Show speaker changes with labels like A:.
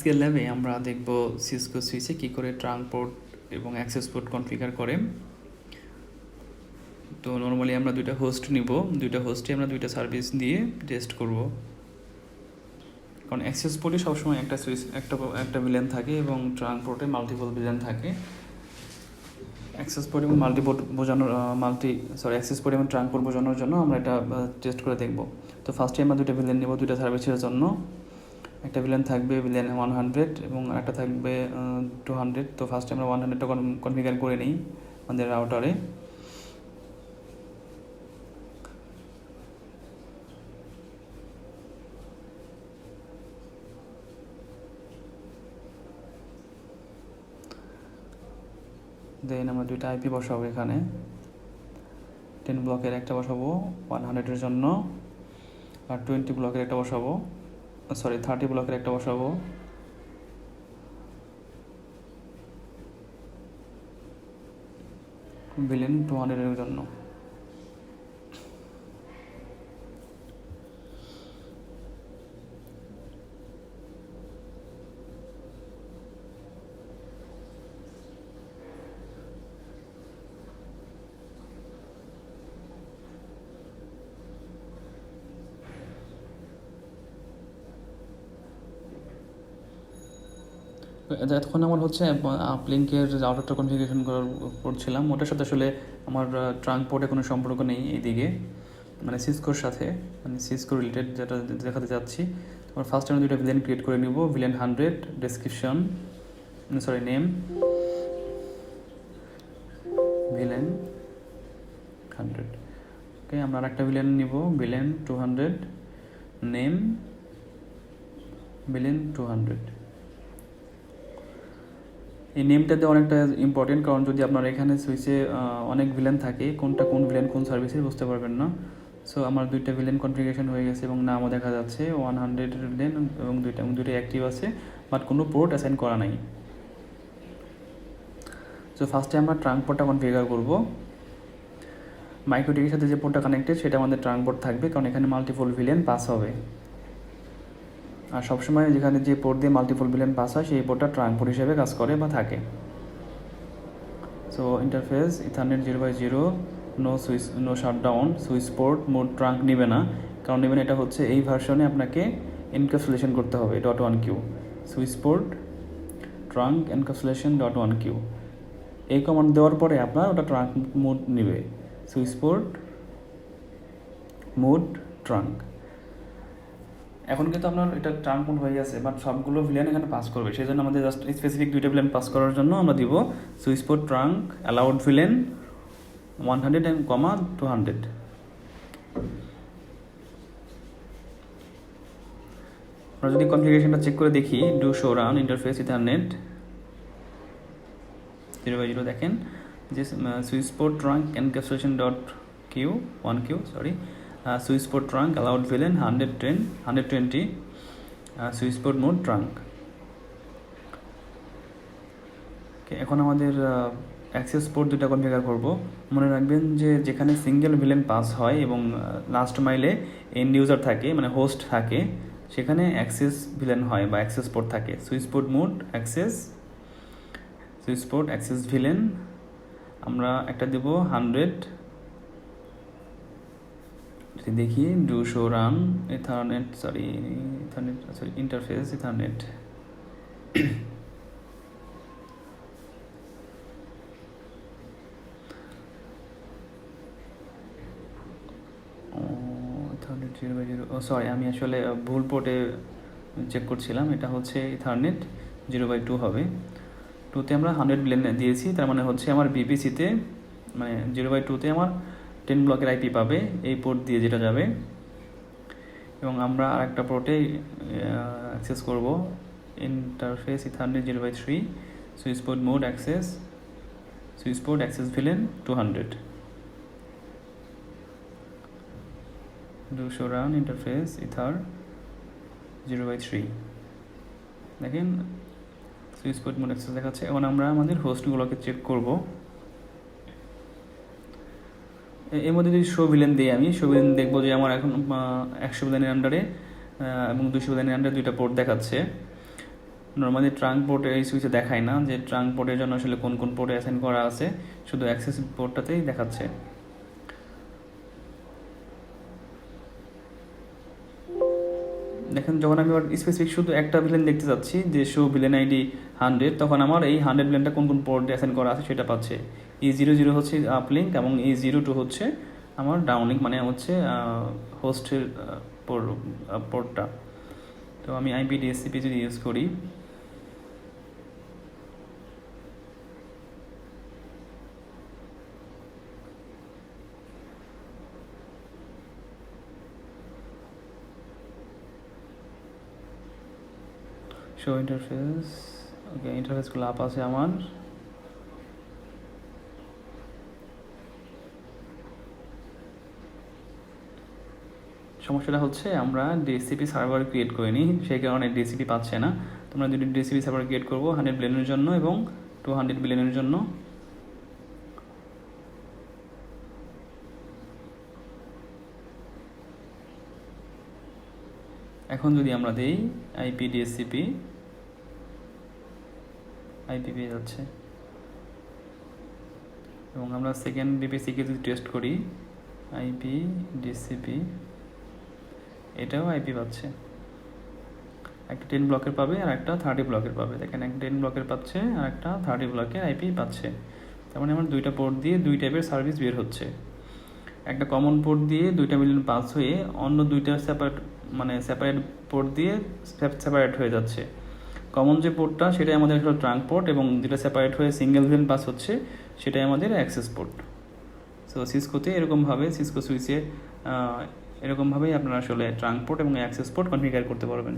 A: আজকের ল্যাবে আমরা দেখব সিসকো সুইচে কী করে ট্রাঙ্ক পোর্ট এবং অ্যাক্সেস পোর্ট কনফিগার করে। তো নর্মালি আমরা দুইটা হোস্ট নিব, দুইটা হোস্টে আমরা দুইটা সার্ভিস দিয়ে টেস্ট করব, কারণ অ্যাক্সেস পোর্টে সবসময় একটা সুইচ একটা ভিলেন থাকে এবং ট্রাঙ্ক পোর্টে মাল্টিপল ভিলেন থাকে। অ্যাক্সেস পোর্ট এবং মাল্টিপোর্ট বোঝানোর অ্যাক্সেস পোর্ট এবং ট্রাঙ্ক পোর্ট বোঝানোর জন্য আমরা এটা টেস্ট করে দেখব। তো ফার্স্টে আমরা দুইটা ভিলেন নেব দুইটা সার্ভিসের জন্য। একটা ভিলেন থাকবে ভিলেন 100 এবং একটা থাকবে 200। তো ফার্স্টে আমরা 100টা কনফিগার করে নিই আমাদের রাউটারে। দেন আমরা দুইটা আইপি বসাবো, এখানে 10 ব্লকের একটা বসাবো 100-এর জন্য, আর 20 ব্লকের একটা বসাবো, 30 ব্লকের একটা বসাবো। ভিলেন 200-এর জন্য। এতক্ষণ আমার হচ্ছে আপলিঙ্কের রাউটারটা কনফিগারেশন করছিলাম, ওটার সাথে আসলে আমার ট্রাঙ্ক পোর্টে কোনো সম্পর্ক নেই এইদিকে, মানে সিসকোর সাথে, মানে সিসকো রিলেটেড যেটা দেখাতে চাচ্ছি। তোমার ফার্স্ট আমি দুইটা ভিলেন ক্রিয়েট করে নিব। Villain 100, description name villain 100। ওকে, আমরা আরেকটা ভিলেন নিব, ভিলেন 200, নেম ভিলেন 200। এই নেমটাতে অনেকটা ইম্পর্টেন্ট, কারণ যদি আপনার এখানে সুইচে অনেক ভিলেন থাকে, কোনটা কোন ভিলেন কোন সার্ভিসের বুঝতে পারবেন না। সো আমার দুইটা ভিলেন কনফিগারেশন হয়ে গেছে এবং নামও দেখা যাচ্ছে 100 ভিলেন এবং দুইটা অ্যাক্টিভ আছে, বাট কোনো পোর্ট অ্যাসাইন করা নাই। সো ফার্স্টে আমরা ট্রাঙ্ক পোর্টটা কনফিগার করব। মাইক্রোটিকের সাথে যে পোর্টটা কানেক্টেড সেটা আমাদের ট্রাঙ্ক পোর্ট থাকবে, কারণ এখানে মাল্টিপল ভিলেন পাস হবে। আর সবসময় যেখানে যে পোর্ট দিয়ে মাল্টিপল ভিলেন পাস হয় সেই পোর্টটা ট্রাঙ্ক পোর্ট হিসেবে কাজ করে বা থাকে। So interface Ethernet 0x0, no shutdown, switch port mode trunk নেবে না, কারণ নেবেন এটা হচ্ছে এই ভার্সনে আপনাকে এনক্যাপসুলেশন করতে হবে .1q, switch port trunk encapsulation .1q। এই কমান্ড দেওয়ার পরে আপনার ওটা ট্রাঙ্ক মোড নেবে, সুইচ পোর্ট মোড ট্রাঙ্ক। এখন কিন্তু আপনার এটা ট্রাঙ্ক মোড হয়ে গেছে, বাট সবগুলো ভিলেন এখানে পাস করবে, সেই জন্য আমাদের জাস্ট স্পেসিফিক দুইটা ভিলেন পাস করার জন্য আমরা দিব switch port trunk allowed villain 100 and 200। আমরা যদি কনফিগারেশনটা চেক করে দেখি, do show run interface Ethernet 0x0, দেখেন যে switch port trunk encapsulation .1q, switch port trunk allowed villain 120, switch port mode trunk. এখন আমাদের অ্যাক্সেস পোর্ট দুটা কনফিগার করব। মনে রাখবেন যে যেখানে সিঙ্গেল ভিলেন পাস হয় এবং লাস্ট মাইলে এন্ড ইউজার থাকে, মানে হোস্ট থাকে, সেখানে অ্যাক্সেস ভিলেন হয় বা অ্যাক্সেস পোর্ট থাকে। Switch port mode access, switch port access villain আমরা একটা দেব 100। যদি দেখি do show run interface ethernet, আমি আসলে ভুল পোর্টে চেক করছিলাম, এটা হচ্ছে ইথারনেট 0/2 হবে। 2তে আমরা 100 ভিলেন দিয়েছি, তার মানে হচ্ছে আমার বিপিসিতে, মানে 0/2তে আমার 10 ব্লকের আইপি পাবে এই পোর্ট দিয়ে যেটা যাবে। এবং আমরা আরেকটা পোর্টে অ্যাক্সেস করব, interface ethernet 0/3, switch port mode access, switch port access villain 200। Do show run interface ether 0/3, দেখেন সুইচ পোর্ট মোড অ্যাক্সেস দেখাচ্ছে। এখন আমরা আমাদের হোস্টগুলোকে চেক করব। এর মধ্যে যদি শো ভিলেন দিই, আমি শো ভিলেন দেখবো যে আমার এখন 100 ভিলেনের আন্ডারে এবং 200 ভিলেনের আন্ডারে দুইটা পোর্ট দেখাচ্ছে। নর্মালি ট্রাঙ্ক পোর্টে এই সুইচে দেখায় না যে ট্রাঙ্ক পোর্টের জন্য আসলে কোন কোন পোর্টে অ্যাসাইন করা আছে, শুধু অ্যাক্সেস পোর্টটাতেই দেখাচ্ছে। দেখেন যখন আমি স্পেসিফিক শুধু একটা ভিলেন দেখতে চাচ্ছি যে শো ভিলেন আইডি 100, তখন আমার এই 100 ভিলেনটা কোন কোন পোর্টে অ্যাসাইন করা আছে সেটা পাচ্ছে। E00 হচ্ছে আপলিঙ্ক এবং E02 হচ্ছে আমার ডাউনলিঙ্ক, মানে হচ্ছে হোস্টের পোর্টটা। তো আমি আইপি ডিএসসিপি যদি ইউজ করি, শো ইন্টারফেস, ওকে ইন্টারফেসগুলো আপ আছে আমার। সমস্যাটা হচ্ছে আমরা ডিএসসিপি সার্ভার ক্রিয়েট করিনি, সেই কারণে ডিএসসিপি পাচ্ছে না। তোমরা যদি ডিএসসিপি সার্ভার ক্রিয়েট করবো 100 বিলিয়নের জন্য এবং 200 বিলিয়নের জন্য। এখন যদি আমরা দিই আইপি ডিএসসিপি, আইপি পেয়ে যাচ্ছে। এবং আমরা সেকেন্ড বিপিসিকে যদি টেস্ট করি আইপি ডিএসসিপি, এটাও আইপি পাচ্ছে। একটা 10 ব্লকের পাবে আর একটা 30 ব্লকের পাবে। দেখেন একটা 10 ব্লকের পাচ্ছে আর একটা 30 ব্লকের আইপি পাচ্ছে। তার মানে আমার দুইটা পোর্ট দিয়ে দুই টাইপের সার্ভিস বের হচ্ছে। একটা কমন পোর্ট দিয়ে দুইটা মিলিয়ন পাস হয়ে অন্য দুইটা সেপারেট পোর্ট দিয়ে সেপারেট হয়ে যাচ্ছে। কমন যে পোর্টটা সেটাই আমাদের হলো ট্রাঙ্ক পোর্ট, এবং যেটা সেপারেট হয়ে সিঙ্গেল ভিলেন পাস হচ্ছে সেটাই আমাদের অ্যাক্সেস পোর্ট। সো সিসকোতে এরকমভাবে, সিসকো সুইচে এরকমভাবেই আপনারা আসলে ট্রাঙ্ক পোর্ট এবং অ্যাক্সেস পোর্ট কনফিগার করতে পারবেন।